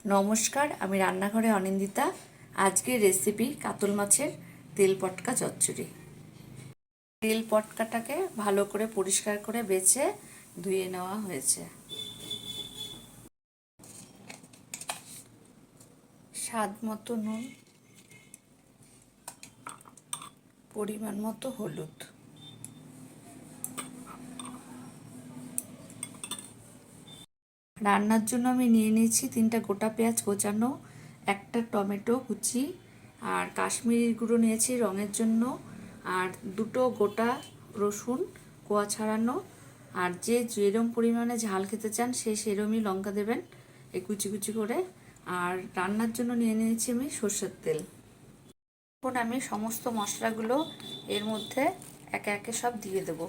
নমস্কার, আমি রান্নাঘরে অনিন্দিতা। আজকের রেসিপি কাতল মাছের তেল পটকা চচ্চড়ি। তেল পটকাটাকে ভালো করে পরিষ্কার করে বেছে ধুয়ে নেওয়া হয়েছে। স্বাদ মতো নুন, পরিমাণ মতো হলুদ। রান্নার জন্য আমি নিয়ে নিয়েছি 3টা গোটা পেঁয়াজ কোচানো, একটা টমেটো কুচি, আর কাশ্মীরি গুঁড়ো নিয়েছি রঙের জন্য, আর 2টো গোটা রসুন কোয়া ছাড়ানো। আর যে যেরম পরিমাণে ঝাল খেতে চান সে সেরমই লঙ্কা দেবেন এই কুচি কুচি করে। আর রান্নার জন্য নিয়ে নিয়েছি আমি সর্ষের তেল। এখন আমি সমস্ত মশলাগুলো এর মধ্যে একে একে সব দিয়ে দেবো।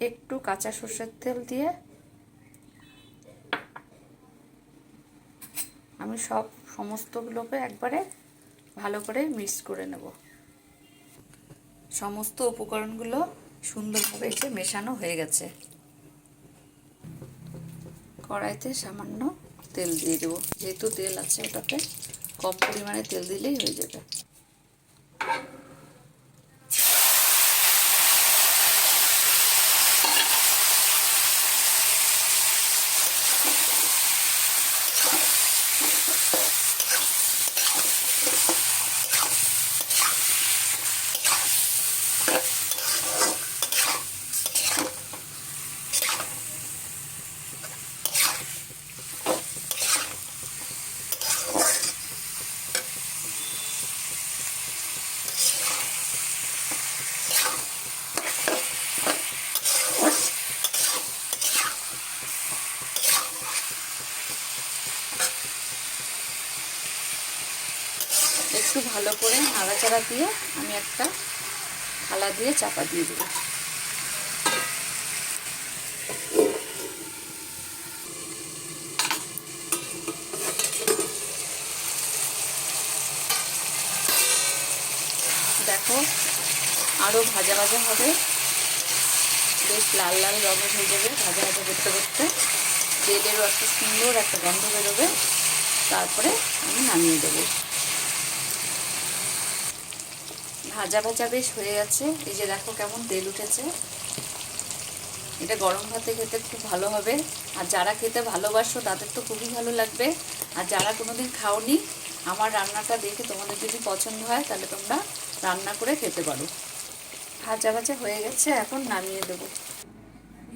একটু কাঁচা সর্ষের তেল দিয়ে আমি সমস্তগুলোকে একবারে ভালো করে মিক্স করে নেব। সমস্ত উপকরণগুলো সুন্দরভাবে এসে মেশানো হয়ে গেছে। কড়াইতে সামান্য তেল দিয়ে দেবো, যেহেতু তেল আছে ওটাতে কম পরিমাণে তেল দিলেই হয়ে যাবে। একটু ভালো করে নাড়াচাড়া দিয়ে আমি একটা থালা দিয়ে চাপা দিয়ে দেবো। দেখো আরও ভাজা ভাজা হবে, বেশ লাল লাল রঙের হয়ে যাবে ভাজা ভাজা করতে করতে। তেলেরও একটা সুন্দর একটা গন্ধ বেরোবে, তারপরে আমি নামিয়ে দেবো। ভাজা ভাজা বেশ হয়ে গেছে, এই যে দেখো কেমন তেল উঠেছে। এটা গরম ভাতে খেতে খুব ভালো হবে। আর যারা খেতে ভালোবাসো তাদের তো খুবই ভালো লাগবে। আর যারা কোনোদিন খাওনি, আমার রান্নাটা দেখে তোমাদের যদি পছন্দ হয় তাহলে তোমরা রান্না করে খেতে পারো। ভাজা ভাজা হয়ে গেছে, এখন নামিয়ে দেবো।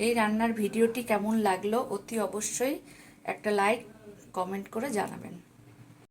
এই রান্নার ভিডিওটি কেমন লাগলো অতি অবশ্যই একটা লাইক কমেন্ট করে জানাবেন।